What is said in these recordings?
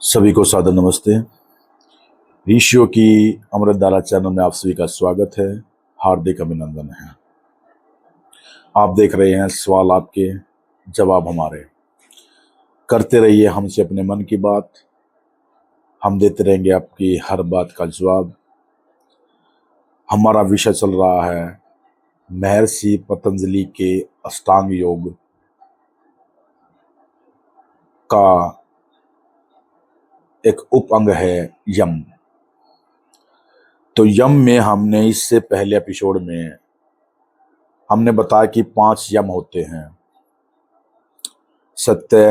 सभी को सादर नमस्ते। ऋषियों की अमृतधारा चैनल में आप सभी का स्वागत है, हार्दिक अभिनंदन है। आप देख रहे हैं सवाल आपके, जवाब हमारे। करते रहिए हमसे अपने मन की बात, हम देते रहेंगे आपकी हर बात का जवाब। हमारा विषय चल रहा है महर्षि पतंजलि के अष्टांग योग का एक उप अंग है यम। तो यम में हमने इससे पहले एपिसोड में हमने बताया कि 5 यम होते हैं: सत्य,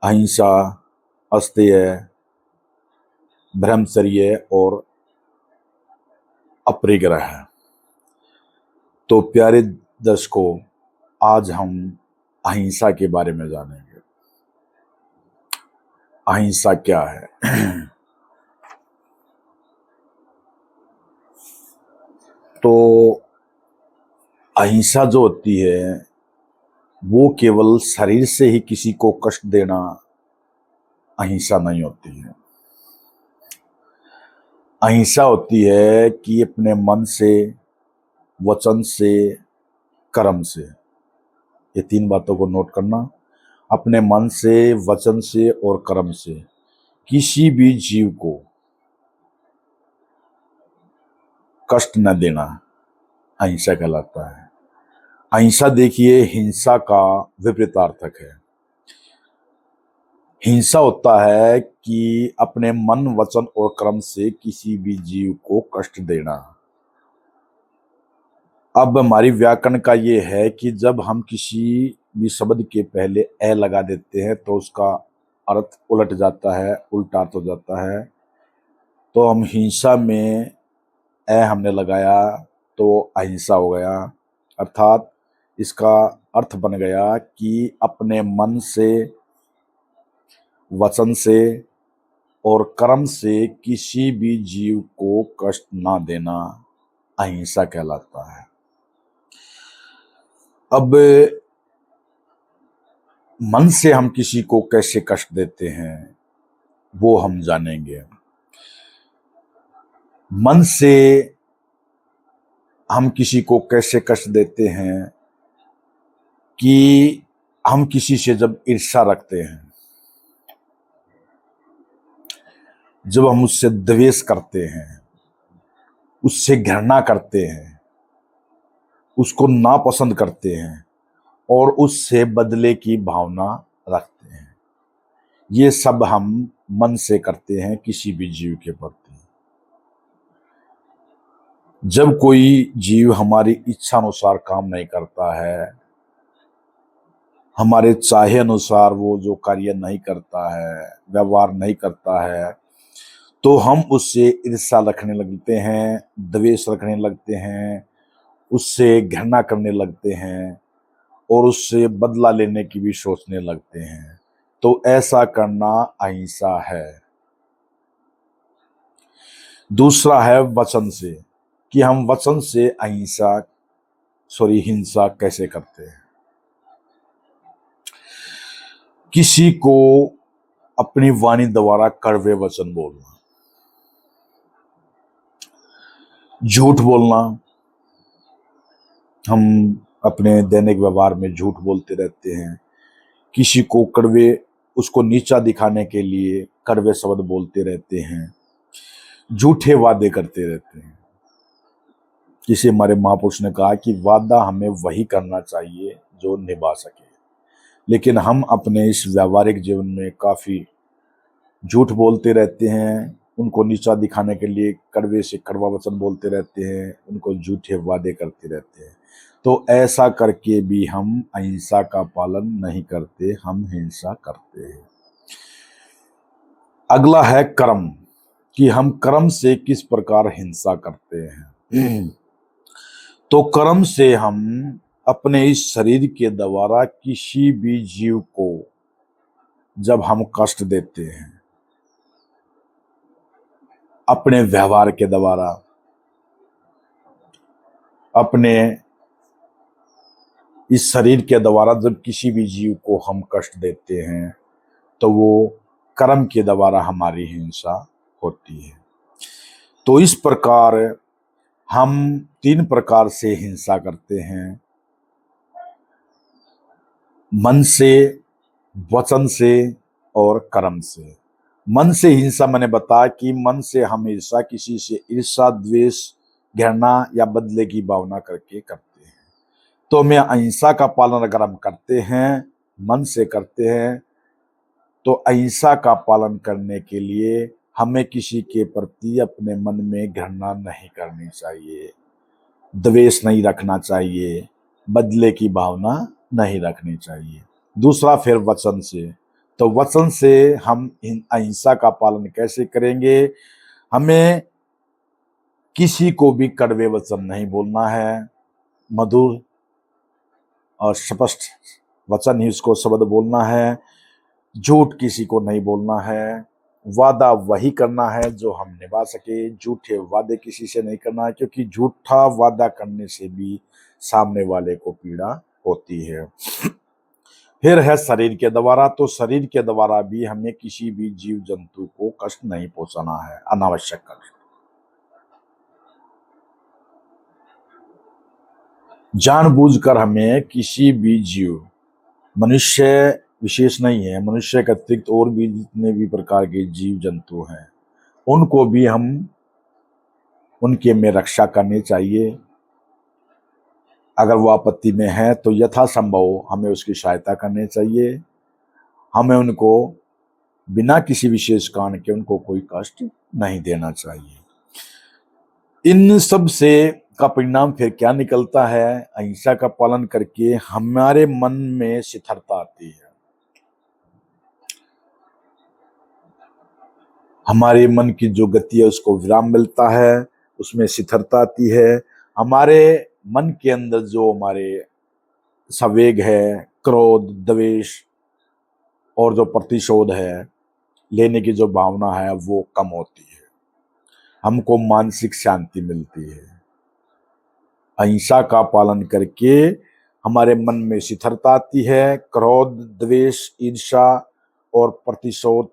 अहिंसा, अस्तेय, ब्रह्मचर्य और अपरिग्रह। तो प्यारे दर्शकों, आज हम अहिंसा के बारे में जानेंगे। अहिंसा क्या है? तो अहिंसा जो होती है वो केवल शरीर से ही किसी को कष्ट देना अहिंसा नहीं होती है। अहिंसा होती है कि अपने मन से, वचन से, कर्म से, ये 3 बातों को नोट करना। अपने मन से, वचन से और कर्म से किसी भी जीव को कष्ट न देना अहिंसा कहलाता है। अहिंसा देखिए हिंसा का विपरीतार्थक है। हिंसा होता है कि अपने मन, वचन और कर्म से किसी भी जीव को कष्ट देना। अब हमारी व्याकरण का ये है कि जब हम किसी भी शब्द के पहले ए लगा देते हैं तो उसका अर्थ उलट जाता है, उल्टा अर्थ हो जाता है। तो हम हिंसा में ए हमने लगाया तो अहिंसा हो गया, अर्थात इसका अर्थ बन गया कि अपने मन से, वचन से और कर्म से किसी भी जीव को कष्ट ना देना अहिंसा कहलाता है। अब मन से हम किसी को कैसे कष्ट देते हैं वो हम जानेंगे। मन से हम किसी को कैसे कष्ट देते हैं कि हम किसी से जब ईर्ष्या रखते हैं, जब हम उससे द्वेष करते हैं, उससे घृणा करते हैं, उसको नापसंद करते हैं और उससे बदले की भावना रखते हैं, ये सब हम मन से करते हैं किसी भी जीव के प्रति। जब कोई जीव हमारी इच्छा अनुसार काम नहीं करता है, हमारे चाहे अनुसार वो जो कार्य नहीं करता है, व्यवहार नहीं करता है, तो हम उससे ईर्ष्या रखने लगते हैं, द्वेष रखने लगते हैं, उससे घृणा करने लगते हैं और उससे बदला लेने की भी सोचने लगते हैं। तो ऐसा करना अहिंसा है। दूसरा है वचन से, कि हम वचन से हिंसा कैसे करते हैं। किसी को अपनी वाणी द्वारा कड़वे वचन बोलना, झूठ बोलना। हम अपने दैनिक व्यवहार में झूठ बोलते रहते हैं, किसी को उसको नीचा दिखाने के लिए कड़वे शब्द बोलते रहते हैं, झूठे वादे करते रहते हैं। किसी हमारे महापुरुष ने कहा कि वादा हमें वही करना चाहिए जो निभा सके, लेकिन हम अपने इस व्यावहारिक जीवन में काफी झूठ बोलते रहते हैं, उनको नीचा दिखाने के लिए कड़वे से कड़वा वचन बोलते रहते हैं, उनको झूठे वादे करते रहते हैं। तो ऐसा करके भी हम अहिंसा का पालन नहीं करते, हम हिंसा करते हैं। अगला है कर्म, कि हम कर्म से किस प्रकार हिंसा करते हैं। तो कर्म से हम अपने इस शरीर के द्वारा किसी भी जीव को जब हम कष्ट देते हैं, अपने व्यवहार के द्वारा, अपने इस शरीर के द्वारा जब किसी भी जीव को हम कष्ट देते हैं, तो वो कर्म के द्वारा हमारी हिंसा होती है। तो इस प्रकार हम 3 प्रकार से हिंसा करते हैं, मन से, वचन से और कर्म से। मन से हिंसा मैंने बताया कि मन से हम ईर्षा, किसी से ईर्षा, द्वेष, घृणा या बदले की भावना करके करते हैं। तो मैं अहिंसा का पालन अगर हम करते हैं, मन से करते हैं, तो अहिंसा का पालन करने के लिए हमें किसी के प्रति अपने मन में घृणा नहीं करनी चाहिए, द्वेष नहीं रखना चाहिए, बदले की भावना नहीं रखनी चाहिए। दूसरा फिर वचन से, तो वचन से हम अहिंसा का पालन कैसे करेंगे? हमें किसी को भी कड़वे वचन नहीं बोलना है, मधुर और स्पष्ट वचन ही उसको शब्द बोलना है। झूठ किसी को नहीं बोलना है। वादा वही करना है जो हम निभा सके, झूठे वादे किसी से नहीं करना है, क्योंकि झूठा वादा करने से भी सामने वाले को पीड़ा होती है। फिर है शरीर के द्वारा, तो शरीर के द्वारा भी हमें किसी भी जीव जंतु को कष्ट नहीं पहुंचाना है, अनावश्यक कष्ट। जानबूझकर हमें किसी भी जीव, मनुष्य विशेष नहीं है, मनुष्य के अतिरिक्त और भी जितने भी प्रकार के जीव जंतु हैं, उनको भी हम उनके में रक्षा करनी चाहिए। अगर वो आपत्ति में है तो यथासंभव हमें उसकी सहायता करनी चाहिए। हमें उनको बिना किसी विशेष कारण के उनको कोई कष्ट नहीं देना चाहिए। इन सब से का परिणाम फिर क्या निकलता है? अहिंसा का पालन करके हमारे मन में स्थिरता आती है, हमारे मन की जो गति है उसको विराम मिलता है, उसमें स्थिरता आती है। हमारे मन के अंदर जो हमारे संवेग है, क्रोध, द्वेष और जो प्रतिशोध है, लेने की जो भावना है, वो कम होती है, हमको मानसिक शांति मिलती है। अहिंसा का पालन करके हमारे मन में स्थिरता आती है, क्रोध, द्वेष, ईर्ष्या और प्रतिशोध,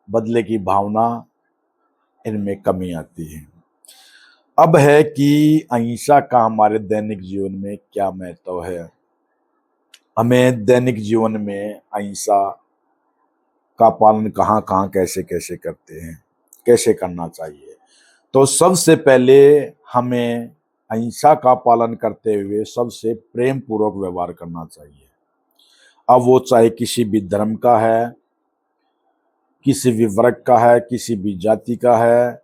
बदले की भावना, इनमें कमी आती है। अब है कि अहिंसा का हमारे दैनिक जीवन में क्या महत्व है। हमें दैनिक जीवन में अहिंसा का पालन कहाँ कहाँ कैसे कैसे करते हैं, कैसे करना चाहिए। तो सबसे पहले हमें अहिंसा का पालन करते हुए सबसे प्रेम पूर्वक व्यवहार करना चाहिए। अब वो चाहे किसी भी धर्म का है, किसी भी वर्ग का है, किसी भी जाति का है,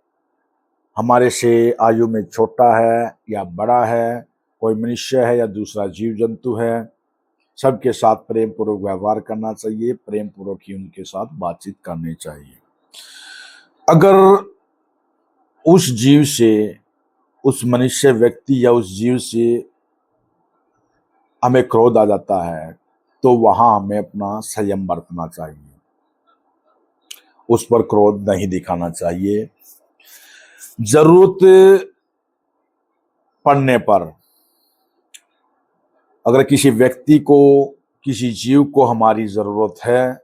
हमारे से आयु में छोटा है या बड़ा है, कोई मनुष्य है या दूसरा जीव जंतु है, सबके साथ प्रेम पूर्वक व्यवहार करना चाहिए, प्रेम पूर्वक ही उनके साथ बातचीत करनी चाहिए। अगर उस जीव से, उस मनुष्य व्यक्ति या उस जीव से हमें क्रोध आ जाता है, तो वहां हमें अपना संयम बरतना चाहिए, उस पर क्रोध नहीं दिखाना चाहिए। जरूरत पड़ने पर अगर किसी व्यक्ति को, किसी जीव को हमारी जरूरत है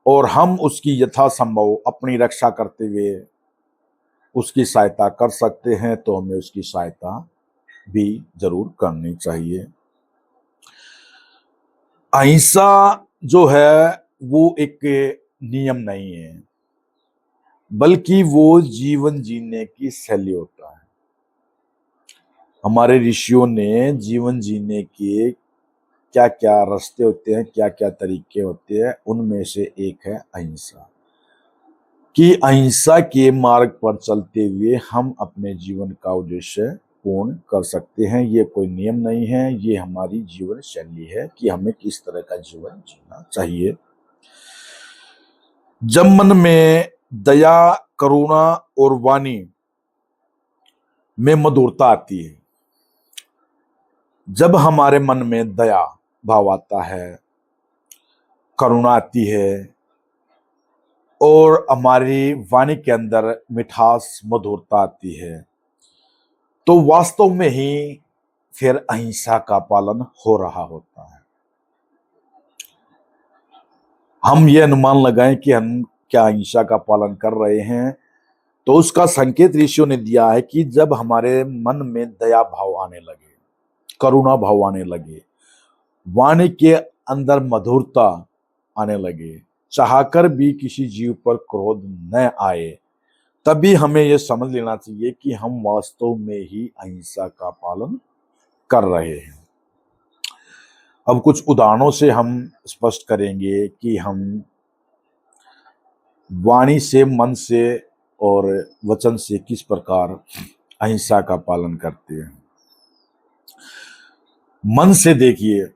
और हम उसकी यथासंभव अपनी रक्षा करते हुए उसकी सहायता कर सकते हैं, तो हमें उसकी सहायता भी जरूर करनी चाहिए। अहिंसा जो है वो एक नियम नहीं है, बल्कि वो जीवन जीने की शैली होता है। हमारे ऋषियों ने जीवन जीने के क्या क्या रास्ते होते हैं, क्या क्या तरीके होते हैं, उनमें से एक है अहिंसा। कि अहिंसा के मार्ग पर चलते हुए हम अपने जीवन का उद्देश्य पूर्ण कर सकते हैं। ये कोई नियम नहीं है, ये हमारी जीवन शैली है कि हमें किस तरह का जीवन जीना चाहिए। जब मन में दया, करुणा और वाणी में मधुरता आती है, जब हमारे मन में दया भाव आता है, करुणा आती है और हमारी वाणी के अंदर मिठास, मधुरता आती है, तो वास्तव में ही फिर अहिंसा का पालन हो रहा होता है। हम ये अनुमान लगाएं कि हम क्या अहिंसा का पालन कर रहे हैं, तो उसका संकेत ऋषियों ने दिया है कि जब हमारे मन में दया भाव आने लगे, करुणा भाव आने लगे, वाणी के अंदर मधुरता आने लगे, चाहकर भी किसी जीव पर क्रोध न आए, तभी हमें यह समझ लेना चाहिए कि हम वास्तव में ही अहिंसा का पालन कर रहे हैं। अब कुछ उदाहरणों से हम स्पष्ट करेंगे कि हम वाणी से, मन से और वचन से किस प्रकार अहिंसा का पालन करते हैं। मन से देखिए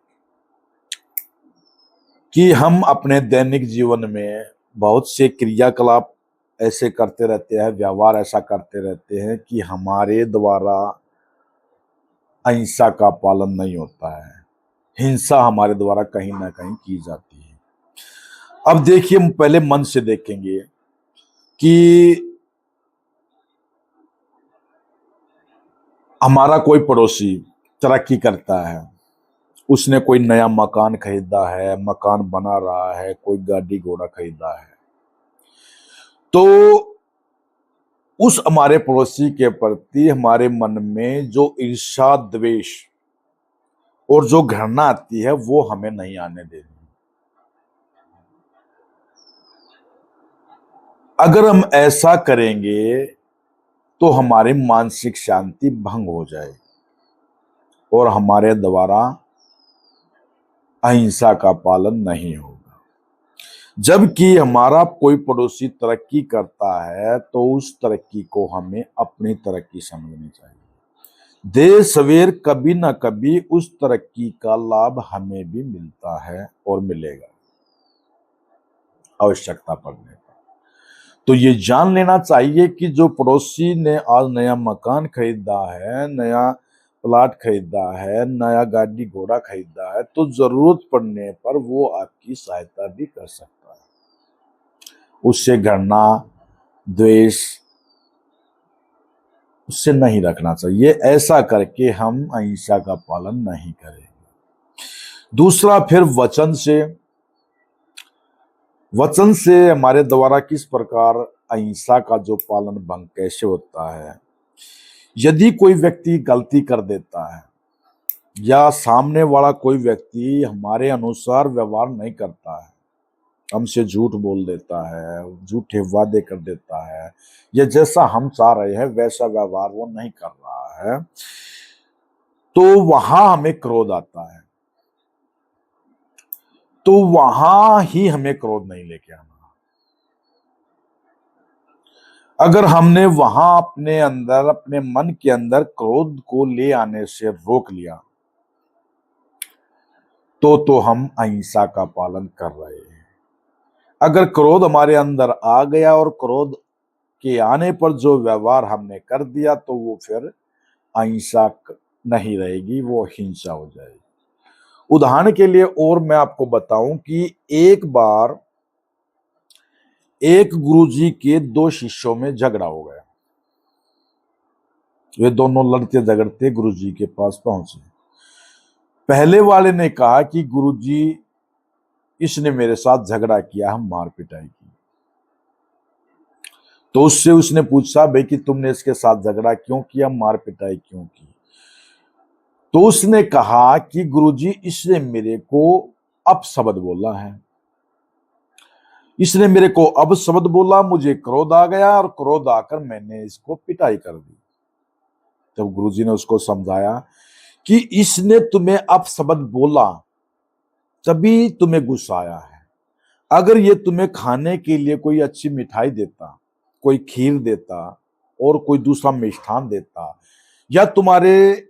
कि हम अपने दैनिक जीवन में बहुत से क्रियाकलाप ऐसे करते रहते हैं, व्यवहार ऐसा करते रहते हैं कि हमारे द्वारा अहिंसा का पालन नहीं होता है, हिंसा हमारे द्वारा कहीं ना कहीं की जाती है। अब देखिए, हम पहले मन से देखेंगे कि हमारा कोई पड़ोसी तरक्की करता है, उसने कोई नया मकान खरीदा है, मकान बना रहा है, कोई गाड़ी घोड़ा खरीदा है, तो उस हमारे पड़ोसी के प्रति हमारे मन में जो ईर्ष्या, द्वेष और जो घृणा आती है वो हमें नहीं आने देनी। अगर हम ऐसा करेंगे तो हमारी मानसिक शांति भंग हो जाए और हमारे द्वारा अहिंसा का पालन नहीं होगा। जबकि हमारा कोई पड़ोसी तरक्की करता है तो उस तरक्की को हमें अपनी तरक्की समझनी चाहिए। देर सवेर कभी ना कभी उस तरक्की का लाभ हमें भी मिलता है और मिलेगा आवश्यकता पड़ने पर। तो ये जान लेना चाहिए कि जो पड़ोसी ने आज नया मकान खरीदा है, नया प्लाट खरीदा है, नया गाड़ी घोड़ा खरीदा है, तो जरूरत पड़ने पर वो आपकी सहायता भी कर सकता है। उससे घृणा, द्वेष उससे नहीं रखना चाहिए। ऐसा करके हम अहिंसा का पालन नहीं करेंगे। दूसरा, फिर वचन से। वचन से हमारे द्वारा किस प्रकार अहिंसा का जो पालन भंग कैसे होता है। यदि कोई व्यक्ति गलती कर देता है या सामने वाला कोई व्यक्ति हमारे अनुसार व्यवहार नहीं करता है, हमसे झूठ बोल देता है, झूठे वादे कर देता है, या जैसा हम चाह रहे हैं वैसा व्यवहार वो नहीं कर रहा है, तो वहां हमें क्रोध आता है। तो वहां ही हमें क्रोध नहीं लेके आना। अगर हमने वहां अपने अंदर, अपने मन के अंदर क्रोध को ले आने से रोक लिया तो हम अहिंसा का पालन कर रहे हैं। अगर क्रोध हमारे अंदर आ गया और क्रोध के आने पर जो व्यवहार हमने कर दिया तो वो फिर अहिंसा नहीं रहेगी, वो हिंसा हो जाएगी। उदाहरण के लिए और मैं आपको बताऊं कि एक बार एक गुरुजी के दो शिष्यों में झगड़ा हो गया। वे दोनों लड़ते झगड़ते गुरुजी के पास पहुंचे। पहले वाले ने कहा कि गुरुजी, इसने मेरे साथ झगड़ा किया, हम मार पिटाई की। तो उससे उसने पूछा, भाई कि तुमने इसके साथ झगड़ा क्यों किया, मार पिटाई क्यों की। तो उसने कहा कि गुरुजी, इसने मेरे को अपशब्द बोला है, इसने मेरे को अपशब्द बोला, मुझे क्रोध आ गया और क्रोध आकर मैंने इसको पिटाई कर दी। तब गुरुजी ने उसको समझाया कि इसने तुम्हें अपशब्द बोला तभी तुम्हें गुस्सा आया है। अगर ये तुम्हें खाने के लिए कोई अच्छी मिठाई देता, कोई खीर देता और कोई दूसरा मिष्ठान देता, या तुम्हारे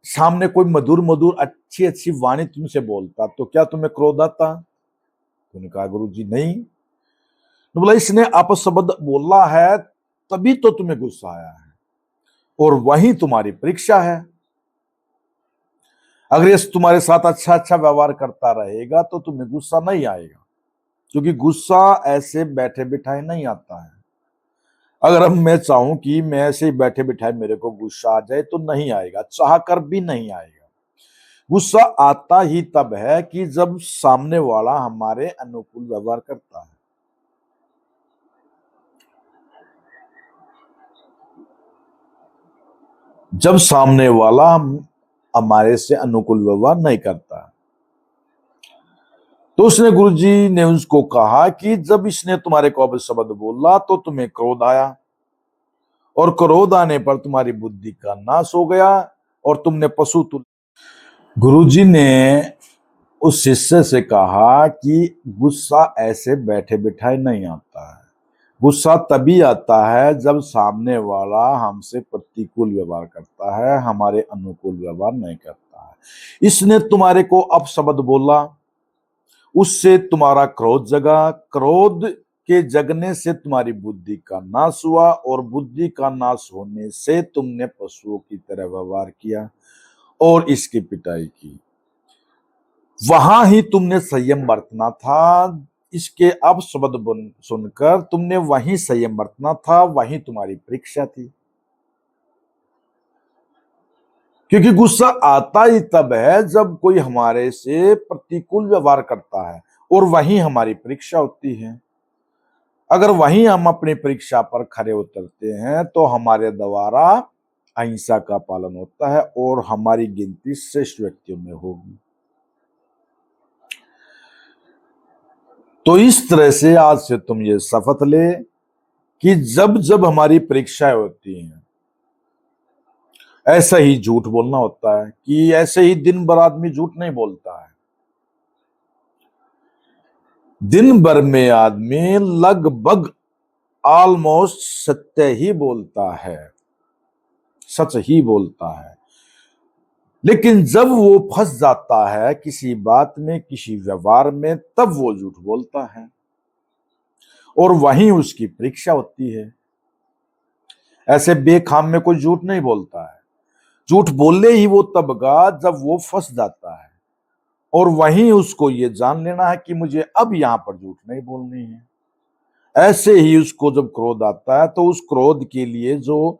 सामने कोई मधुर मधुर अच्छी अच्छी वाणी तुमसे बोलता, तो क्या तुम्हें क्रोध आता? तुमने कहा गुरुजी नहीं। तो बोला, इसने अपशब्द बोला है तभी तो तुम्हें गुस्सा आया है, और वही तुम्हारी परीक्षा है। अगर ये तुम्हारे साथ अच्छा अच्छा व्यवहार करता रहेगा तो तुम्हें गुस्सा नहीं आएगा, क्योंकि गुस्सा ऐसे बैठे बिठाए नहीं आता है। अगर अब मैं चाहूं कि मैं ऐसे ही बैठे बिठाए मेरे को गुस्सा आ जाए तो नहीं आएगा, चाह कर भी नहीं आएगा। गुस्सा आता ही तब है कि जब सामने वाला हमारे अनुकूल व्यवहार करता है। जब सामने वाला हमारे से अनुकूल व्यवहार नहीं करता, तो उसने गुरुजी ने उसको कहा कि जब इसने तुम्हारे को अपशब्द बोला तो तुम्हें क्रोध आया, और क्रोध आने पर तुम्हारी बुद्धि का नाश हो गया और तुमने पशु तुल्य। गुरुजी ने उस शिष्य से कहा कि गुस्सा ऐसे बैठे बिठाए नहीं आता है। गुस्सा तभी आता है जब सामने वाला हमसे प्रतिकूल व्यवहार करता है, हमारे अनुकूल व्यवहार नहीं करता है। इसने तुम्हारे को अपशब्द बोला, उससे तुम्हारा क्रोध जगा, क्रोध के जगने से तुम्हारी बुद्धि का नाश हुआ, और बुद्धि का नाश होने से तुमने पशुओं की तरह व्यवहार किया और इसकी पिटाई की। वहां ही तुमने संयम बरतना था। इसके अपशब्द सुनकर तुमने वहीं संयम बरतना था, वहीं तुम्हारी परीक्षा थी। क्योंकि गुस्सा आता ही तब है जब कोई हमारे से प्रतिकूल व्यवहार करता है, और वहीं हमारी परीक्षा होती है। अगर वहीं हम अपनी परीक्षा पर खरे उतरते हैं तो हमारे द्वारा अहिंसा का पालन होता है और हमारी गिनती श्रेष्ठ व्यक्तियों में होगी। तो इस तरह से आज से तुम ये शपथ ले कि जब जब हमारी परीक्षाएं होती हैं, ऐसा ही झूठ बोलना होता है। कि ऐसे ही दिन भर आदमी झूठ नहीं बोलता है। दिन भर में आदमी लगभग ऑलमोस्ट सत्य ही बोलता है, सच ही बोलता है। लेकिन जब वो फंस जाता है किसी बात में, किसी व्यवहार में, तब वो झूठ बोलता है और वहीं उसकी परीक्षा होती है। ऐसे बेखाम में कोई झूठ नहीं बोलता है। झूठ बोलने ही वो तबगा जब वो फंस जाता है, और वहीं उसको ये जान लेना है कि मुझे अब यहां पर झूठ नहीं बोलनी है। ऐसे ही उसको जब क्रोध आता है तो उस क्रोध के लिए जो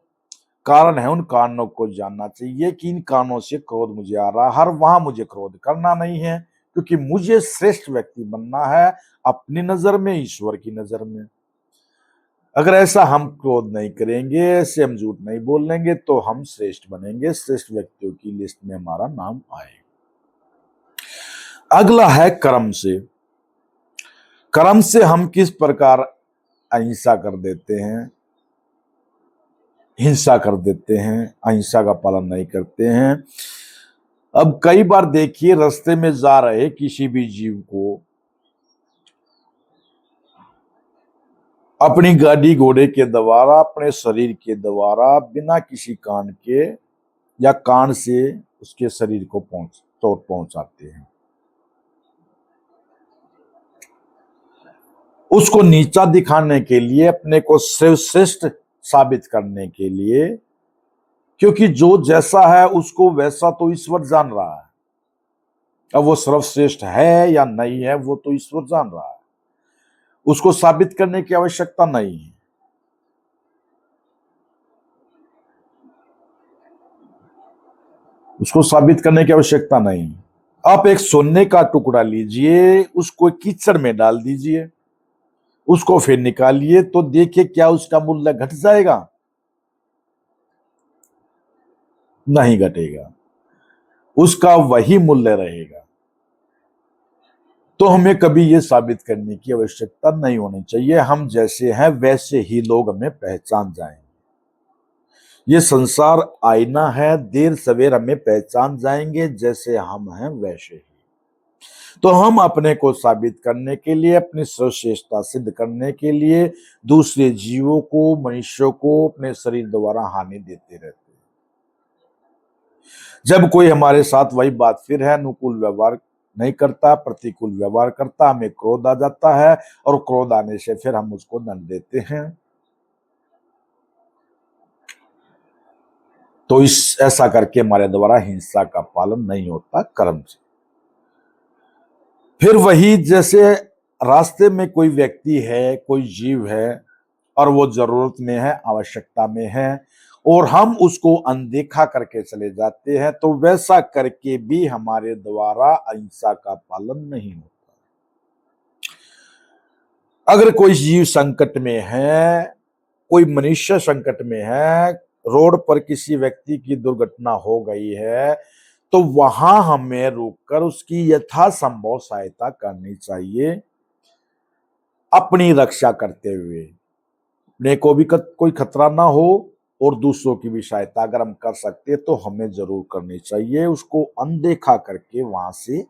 कारण है, उन कारणों को जानना चाहिए कि इन कारणों से क्रोध मुझे आ रहा है। हर वहां मुझे क्रोध करना नहीं है, क्योंकि मुझे श्रेष्ठ व्यक्ति बनना है, अपनी नजर में, ईश्वर की नजर में। अगर ऐसा हम क्रोध नहीं करेंगे, ऐसे हम झूठ नहीं बोलेंगे, तो हम श्रेष्ठ बनेंगे, श्रेष्ठ व्यक्तियों की लिस्ट में हमारा नाम आएगा। अगला है कर्म से। कर्म से हम किस प्रकार अहिंसा कर देते हैं, हिंसा कर देते हैं, अहिंसा का पालन नहीं करते हैं। अब कई बार देखिए, रास्ते में जा रहे किसी भी जीव को अपनी गाड़ी घोड़े के द्वारा, अपने शरीर के द्वारा, बिना किसी कान के या कान से उसके शरीर को चोट पहुंचाते हैं। उसको नीचा दिखाने के लिए, अपने को श्रेष्ठ साबित करने के लिए, क्योंकि जो जैसा है उसको वैसा तो ईश्वर जान रहा है। अब वो सर्वश्रेष्ठ है या नहीं है, वो तो ईश्वर जान रहा है। उसको साबित करने की आवश्यकता नहीं है। उसको साबित करने की आवश्यकता नहीं। आप एक सोने का टुकड़ा लीजिए, उसको कीचड़ में डाल दीजिए, उसको फिर निकालिए, तो देखिए क्या उसका मूल्य घट जाएगा? नहीं घटेगा, उसका वही मूल्य रहेगा। तो हमें कभी ये साबित करने की आवश्यकता नहीं होनी चाहिए। हम जैसे हैं वैसे ही लोग हमें पहचान जाएंगे। ये संसार आईना है, देर सवेर हमें पहचान जाएंगे, जैसे हम हैं वैसे ही। तो हम अपने को साबित करने के लिए, अपनी सर्वश्रेष्ठता सिद्ध करने के लिए दूसरे जीवों को, मनुष्यों को अपने शरीर द्वारा हानि देते रहते हैं। जब कोई हमारे साथ वही बात फिर है, अनुकूल व्यवहार नहीं करता, प्रतिकूल व्यवहार करता, हमें क्रोध आ जाता है, और क्रोध आने से फिर हम उसको दंड देते हैं। तो ऐसा करके हमारे द्वारा हिंसा का पालन नहीं होता कर्म से। फिर वही, जैसे रास्ते में कोई व्यक्ति है, कोई जीव है, और वो जरूरत में है, आवश्यकता में है, और हम उसको अनदेखा करके चले जाते हैं, तो वैसा करके भी हमारे द्वारा अहिंसा का पालन नहीं होता। अगर कोई जीव संकट में है, कोई मनुष्य संकट में है, रोड पर किसी व्यक्ति की दुर्घटना हो गई है, तो वहां हमें रुककर उसकी यथासंभव सहायता करनी चाहिए, अपनी रक्षा करते हुए। अपने को भी कोई खतरा ना हो और दूसरों की भी सहायता अगर हम कर सकते तो हमें जरूर करनी चाहिए। उसको अनदेखा करके वहां से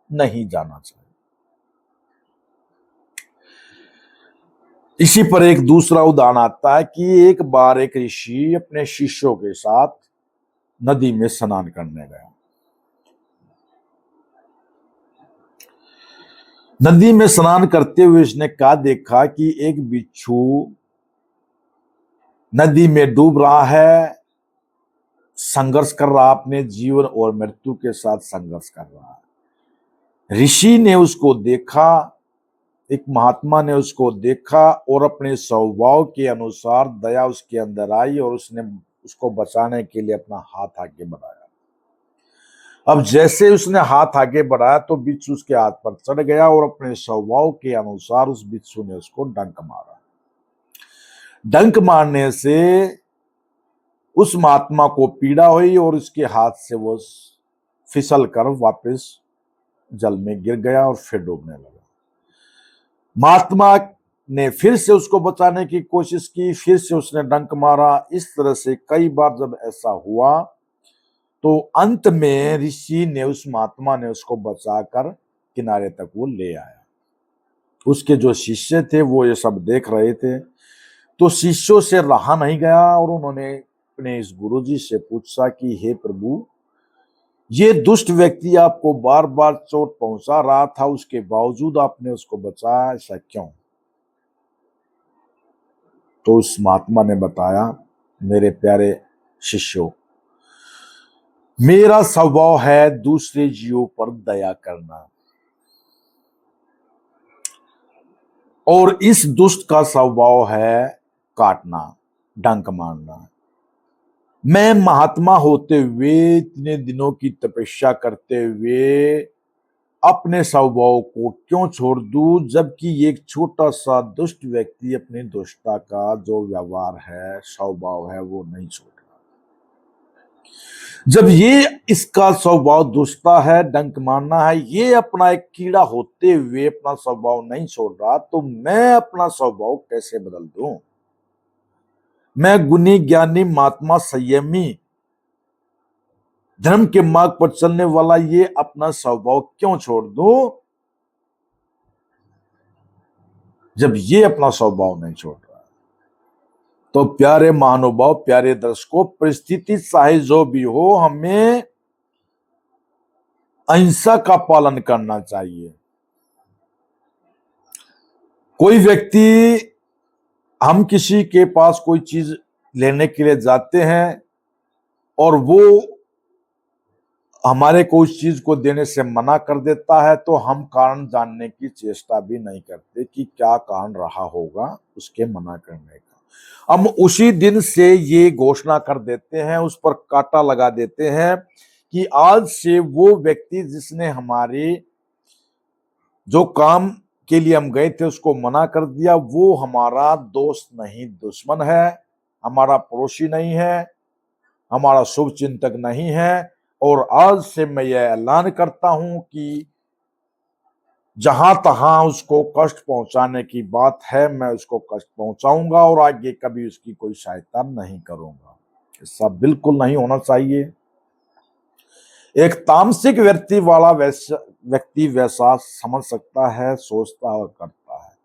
नहीं जाना चाहिए। इसी पर एक दूसरा उदाहरण आता है कि एक बार एक ऋषि अपने शिष्यों के साथ नदी में स्नान करने गया। नदी में स्नान करते हुए उसने क्या देखा कि एक बिच्छू नदी में डूब रहा है, संघर्ष कर रहा, अपने जीवन और मृत्यु के साथ संघर्ष कर रहा है। ऋषि ने उसको देखा, एक महात्मा ने उसको देखा और अपने स्वभाव के अनुसार दया उसके अंदर आई और उसने उसको बचाने के लिए अपना हाथ आगे बढ़ाया। अब जैसे उसने हाथ आगे बढ़ाया तो बिच्छू उसके हाथ पर चढ़ गया और अपने स्वभाव के अनुसार उस बिच्छू ने उसको डंक मारा। डंक मारने से उस महात्मा को पीड़ा हुई और उसके हाथ से वो फिसल कर वापस जल में गिर गया और फिर डूबने लगा। महात्मा ने फिर से उसको बचाने की कोशिश की, फिर से उसने डंक मारा। इस तरह से कई बार जब ऐसा हुआ तो अंत में ऋषि ने, उस महात्मा ने उसको बचाकर किनारे तक वो ले आया। उसके जो शिष्य थे वो ये सब देख रहे थे, तो शिष्यों से रहा नहीं गया और उन्होंने अपने इस गुरुजी से पूछा कि हे प्रभु, ये दुष्ट व्यक्ति आपको बार बार चोट पहुंचा रहा था, उसके बावजूद आपने उसको बचाया, ऐसा क्यों? तो उस महात्मा ने बताया, मेरे प्यारे शिष्यों, मेरा स्वभाव है दूसरे जीवों पर दया करना, और इस दुष्ट का स्वभाव है काटना, डंक मारना। मैं महात्मा होते हुए, इतने दिनों की तपस्या करते हुए अपने स्वभाव को क्यों छोड़ दूं, जबकि एक छोटा सा दुष्ट व्यक्ति अपनी दुष्टता का जो व्यवहार है, स्वभाव है, वो नहीं छोड़ रहा। जब ये इसका स्वभाव दुष्टता है, डंक मारना है, ये अपना एक कीड़ा होते हुए अपना स्वभाव नहीं छोड़ रहा, तो मैं अपना स्वभाव कैसे बदल दूं? मैं गुणी ज्ञानी महात्मा संयमी धर्म के मार्ग पर चलने वाला ये अपना स्वभाव क्यों छोड़ दूं, जब ये अपना स्वभाव नहीं छोड़ रहा? तो प्यारे महानुभाव, प्यारे दर्शकों, परिस्थिति चाहे जो भी हो, हमें अहिंसा का पालन करना चाहिए। कोई व्यक्ति, हम किसी के पास कोई चीज लेने के लिए जाते हैं और वो हमारे को उस चीज को देने से मना कर देता है, तो हम कारण जानने की चेष्टा भी नहीं करते कि क्या कारण रहा होगा उसके मना करने का। हम उसी दिन से ये घोषणा कर देते हैं, उस पर कांटा लगा देते हैं कि आज से वो व्यक्ति जिसने हमारे जो काम के लिए हम गए थे उसको मना कर दिया, वो हमारा दोस्त नहीं, दुश्मन है, हमारा पड़ोसी नहीं है, हमारा शुभ चिंतक नहीं है। और आज से मैं यह ऐलान करता हूं कि जहां तहां उसको कष्ट पहुंचाने की बात है, मैं उसको कष्ट पहुंचाऊंगा और आगे कभी उसकी कोई सहायता नहीं करूंगा। ऐसा बिल्कुल नहीं होना चाहिए। एक तामसिक व्यक्ति वैसा समझ सकता है, सोचता और करता है।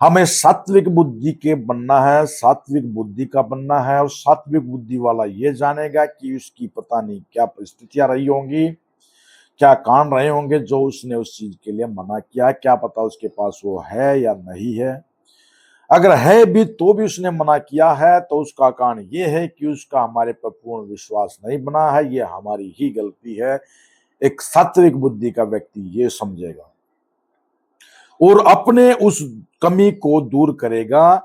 हमें सात्विक बुद्धि के बनना है, सात्विक बुद्धि का बनना है, और सात्विक बुद्धि वाला ये जानेगा कि उसकी पता नहीं क्या परिस्थितियां रही होंगी, क्या कारण रहे होंगे जो उसने उस चीज के लिए मना किया। क्या पता उसके पास वो है या नहीं है। अगर है भी तो भी उसने मना किया है तो उसका कारण ये है कि उसका हमारे पर पूर्ण विश्वास नहीं बना है, ये हमारी ही गलती है। एक सात्विक बुद्धि का व्यक्ति ये समझेगा और अपने उस कमी को दूर करेगा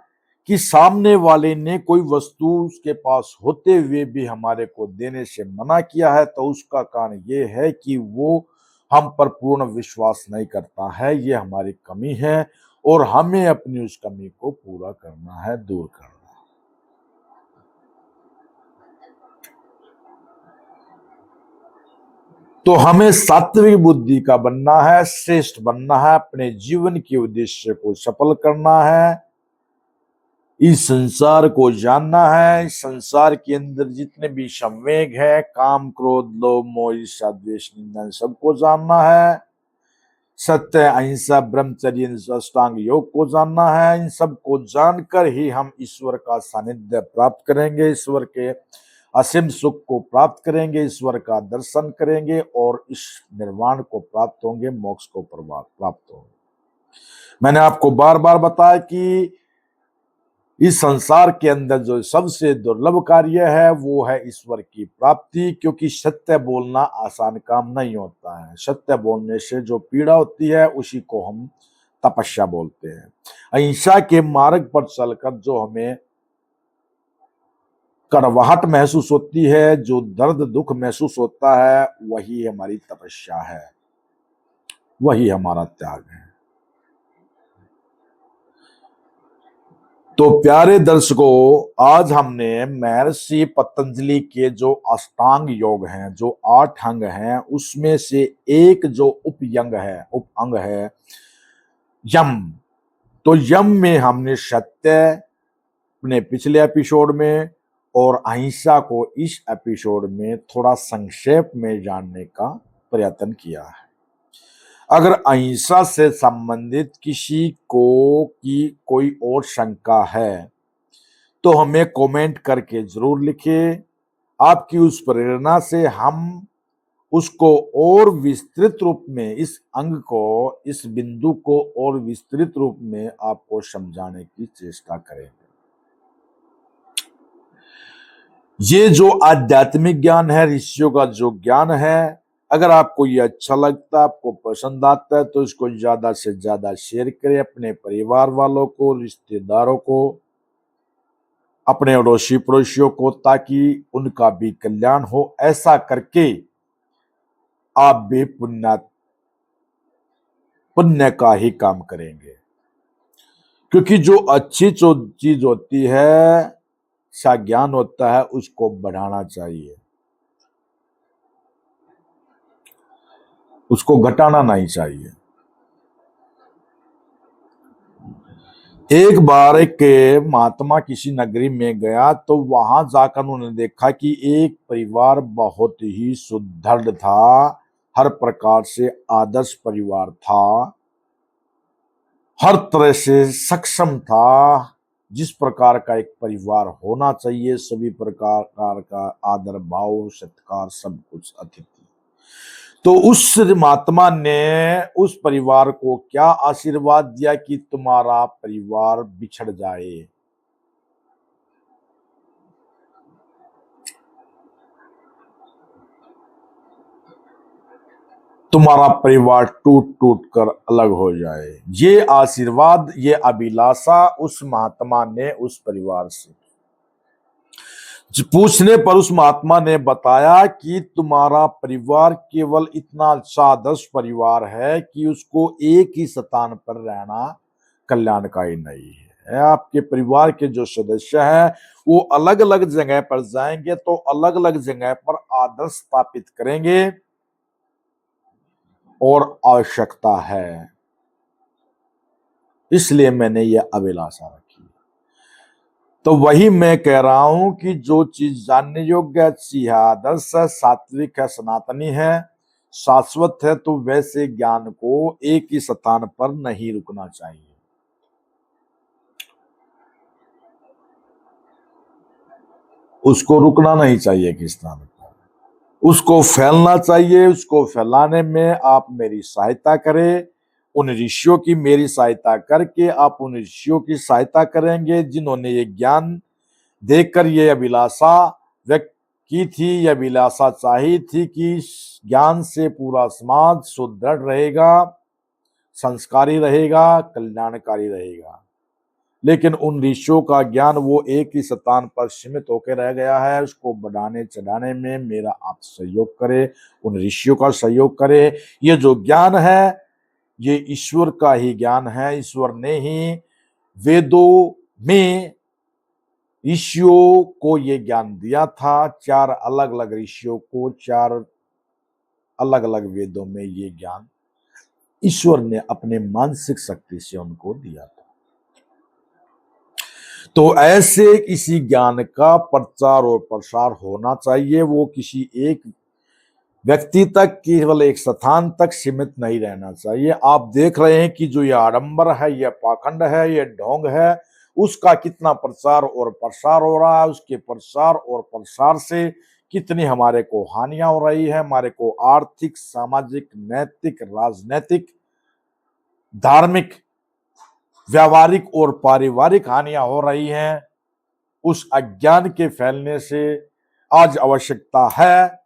कि सामने वाले ने कोई वस्तु उसके पास होते हुए भी हमारे को देने से मना किया है, तो उसका कारण ये है कि वो हम पर पूर्ण विश्वास नहीं करता है। ये हमारी कमी है और हमें अपनी उस कमी को पूरा करना है, दूर करना है। तो हमें सात्विक बुद्धि का बनना है, श्रेष्ठ बनना है, अपने जीवन के उद्देश्य को सफल करना है, इस संसार को जानना है। इस संसार के अंदर जितने भी संवेग है, काम, क्रोध, लोभ, मोह, ईर्ष्या, द्वेष, निंदा, सबको जानना है। सत्य, अहिंसा, ब्रह्मचर्य, अष्टांग योग को जानना है। इन सब को जानकर ही हम ईश्वर का सानिध्य प्राप्त करेंगे, ईश्वर के असीम सुख को प्राप्त करेंगे, ईश्वर का दर्शन करेंगे और इस निर्वाण को प्राप्त होंगे, मोक्ष को प्राप्त होंगे। मैंने आपको बार बार बताया कि इस संसार के अंदर जो सबसे दुर्लभ कार्य है वो है ईश्वर की प्राप्ति, क्योंकि सत्य बोलना आसान काम नहीं होता है। सत्य बोलने से जो पीड़ा होती है उसी को हम तपस्या बोलते हैं। अहिंसा के मार्ग पर चलकर जो हमें कड़वाहट महसूस होती है, जो दर्द दुख महसूस होता है, वही हमारी तपस्या है, वही हमारा त्याग है। तो प्यारे दर्शकों, आज हमने महर्षि पतंजलि के जो अष्टांग योग हैं, जो 8 अंग हैं, उसमें से एक जो उप अंग है यम। तो यम में हमने सत्य अपने पिछले एपिसोड में और अहिंसा को इस एपिसोड में थोड़ा संक्षेप में जानने का प्रयत्न किया है। अगर अहिंसा से संबंधित किसी को की कोई और शंका है तो हमें कमेंट करके जरूर लिखें। आपकी उस प्रेरणा से हम उसको और विस्तृत रूप में, इस अंग को, इस बिंदु को और विस्तृत रूप में आपको समझाने की चेष्टा करेंगे। ये जो आध्यात्मिक ज्ञान है, ऋषियों का जो ज्ञान है, अगर आपको ये अच्छा लगता है, आपको पसंद आता है, तो इसको ज्यादा से ज्यादा शेयर करें अपने परिवार वालों को, रिश्तेदारों को, अपने अड़ोसी पड़ोसियों को, ताकि उनका भी कल्याण हो। ऐसा करके आप भी पुण्य का ही काम करेंगे, क्योंकि जो अच्छी जो चीज होती है, सा ज्ञान होता है, उसको बढ़ाना चाहिए, उसको घटाना नहीं चाहिए। एक बार एक महात्मा किसी नगरी में गया, तो वहां जाकर उन्होंने देखा कि एक परिवार बहुत ही सुदृढ़ था, हर प्रकार से आदर्श परिवार था, हर तरह से सक्षम था, जिस प्रकार का एक परिवार होना चाहिए, सभी प्रकार का आदर भाव सत्कार सब कुछ अतिथि। तो उस महात्मा ने उस परिवार को क्या आशीर्वाद दिया कि तुम्हारा परिवार बिछड़ जाए, तुम्हारा परिवार टूट टूट कर अलग हो जाए। ये आशीर्वाद, ये अभिलाषा उस महात्मा ने उस परिवार से पूछने पर उस महात्मा ने बताया कि तुम्हारा परिवार केवल इतना अच्छा आदर्श परिवार है कि उसको एक ही स्थान पर रहना कल्याणकारी नहीं है। आपके परिवार के जो सदस्य हैं वो अलग अलग जगह पर जाएंगे तो अलग अलग जगह पर आदर्श स्थापित करेंगे, और आवश्यकता है, इसलिए मैंने यह अभिलाषा रखी। तो वही मैं कह रहा हूं कि जो चीज जानने योग्य, अच्छी है, आदर्श है, सात्विक है, सनातनी है, शाश्वत है, तो वैसे ज्ञान को एक ही स्थान पर नहीं रुकना चाहिए। उसको रुकना नहीं चाहिए किस स्थान पर, उसको फैलना चाहिए। उसको फैलाने में आप मेरी सहायता करें, उन ऋषियों की मेरी सहायता करके आप उन ऋषियों की सहायता करेंगे जिन्होंने ये ज्ञान देखकर ये अभिलाषा व्यक्त की थी, ये अभिलाषा चाही थी कि ज्ञान से पूरा समाज सुदृढ़ रहेगा, संस्कारी रहेगा, कल्याणकारी रहेगा। लेकिन उन ऋषियों का ज्ञान वो एक ही स्थान पर सीमित होकर रह गया है। उसको बढ़ाने चढ़ाने में मेरा आप सहयोग करें, उन ऋषियों का सहयोग करें। ये जो ज्ञान है ये ईश्वर का ही ज्ञान है। ईश्वर ने ही वेदों में ऋषियों को ये ज्ञान दिया था। 4 अलग अलग ऋषियों को 4 अलग अलग वेदों में ये ज्ञान ईश्वर ने अपने मानसिक शक्ति से उनको दिया था। तो ऐसे किसी ज्ञान का प्रचार और प्रसार होना चाहिए। वो किसी एक व्यक्ति तक, केवल एक स्थान तक सीमित नहीं रहना चाहिए। आप देख रहे हैं कि जो ये आडंबर है, ये पाखंड है, ये ढोंग है, उसका कितना प्रचार और प्रसार हो रहा है। उसके प्रचार और प्रसार से कितनी हमारे को हानियां हो रही है। हमारे को आर्थिक, सामाजिक, नैतिक, राजनैतिक, धार्मिक, व्यावहारिक और पारिवारिक हानियां हो रही हैं। उस अज्ञान के फैलने से आज आवश्यकता है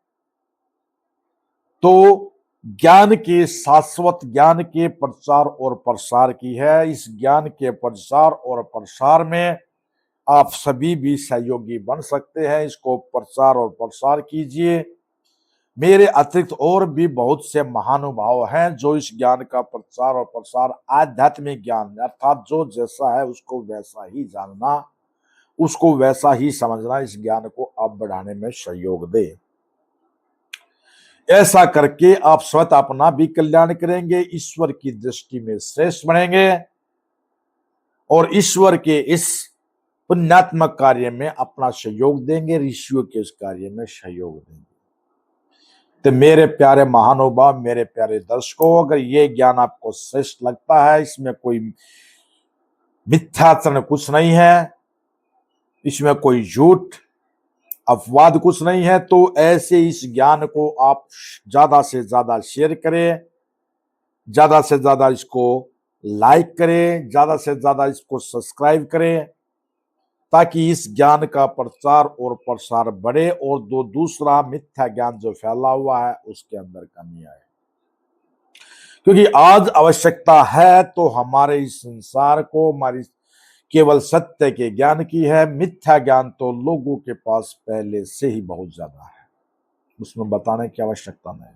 तो ज्ञान के, शाश्वत ज्ञान के प्रचार और प्रसार की है। इस ज्ञान के प्रचार और प्रसार में आप सभी भी सहयोगी बन सकते हैं। इसको प्रचार और प्रसार कीजिए। मेरे अतिरिक्त और भी बहुत से महानुभाव हैं जो इस ज्ञान का प्रचार और प्रसार, आध्यात्मिक ज्ञान अर्थात जो जैसा है उसको वैसा ही जानना, उसको वैसा ही समझना, इस ज्ञान को आप बढ़ाने में सहयोग दें। ऐसा करके आप स्वतः अपना भी कल्याण करेंगे, ईश्वर की दृष्टि में श्रेष्ठ बनेंगे और ईश्वर के इस पुण्यात्मक कार्य में अपना सहयोग देंगे, ऋषियों के इस कार्य में सहयोग देंगे। तो मेरे प्यारे महानुभाव, मेरे प्यारे दर्शकों, अगर ये ज्ञान आपको श्रेष्ठ लगता है, इसमें कोई मिथ्याचरण कुछ नहीं है, इसमें कोई झूठ अपवाद कुछ नहीं है, तो ऐसे इस ज्ञान को आप ज्यादा से ज्यादा शेयर करें, ज्यादा से ज्यादा इसको लाइक करें, ज्यादा से ज्यादा इसको सब्सक्राइब करें, ताकि इस ज्ञान का प्रचार और प्रसार बढ़े और दूसरा मिथ्या ज्ञान जो फैला हुआ है उसके अंदर कमी आए। क्योंकि आज आवश्यकता है तो हमारे इस संसार को, हमारी केवल सत्य के ज्ञान की है। मिथ्या ज्ञान तो लोगों के पास पहले से ही बहुत ज्यादा है, उसमें बताने की आवश्यकता नहीं।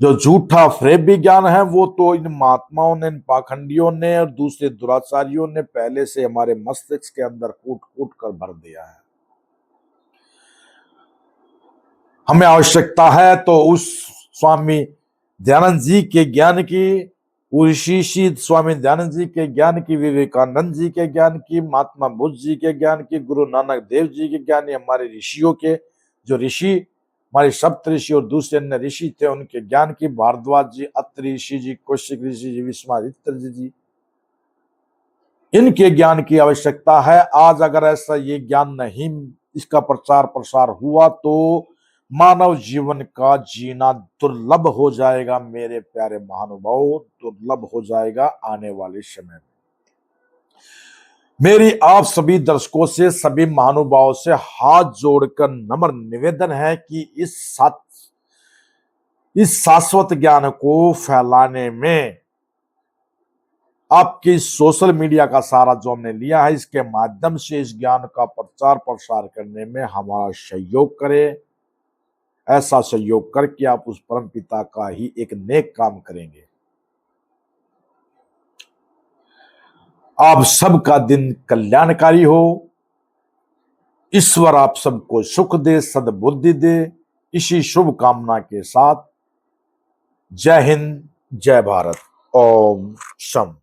जो झूठा फ्रेबी ज्ञान है वो तो इन महात्माओं ने, इन पाखंडियों ने और दूसरे दुराचारियों ने पहले से हमारे मस्तिष्क के अंदर कूट कूट कर भर दिया है। हमें आवश्यकता है तो उस स्वामी दयानंद जी के ज्ञान की, ऋषि स्वामी दयानंद जी के ज्ञान की, विवेकानंद जी के ज्ञान की, महात्मा बुद्ध जी के ज्ञान की, गुरु नानक देव जी के ज्ञान, हमारे ऋषियों के, जो ऋषि हमारे सप्त ऋषि और दूसरे अन्य ऋषि थे उनके ज्ञान की, भारद्वाज जी, अत्रि ऋषि जी, कौशिक ऋषि जी, विश्वामित्र जी, इनके ज्ञान की आवश्यकता है। आज अगर ऐसा ये ज्ञान नहीं, इसका प्रचार प्रसार हुआ तो मानव जीवन का जीना दुर्लभ हो जाएगा। मेरे प्यारे महानुभावों, दुर्लभ हो जाएगा आने वाले समय में। मेरी आप सभी दर्शकों से, सभी महानुभावों से हाथ जोड़कर नम्र निवेदन है कि इस शाश्वत ज्ञान को फैलाने में आपके सोशल मीडिया का सहारा जो हमने लिया है, इसके माध्यम से इस ज्ञान का प्रचार प्रसार करने में हमारा सहयोग करें। ऐसा सहयोग करके आप उस परम पिता का ही एक नेक काम करेंगे। आप सबका दिन कल्याणकारी हो, ईश्वर आप सबको सुख दे, सद्बुद्धि दे। इसी शुभ कामना के साथ जय हिंद, जय भारत। ओम शम।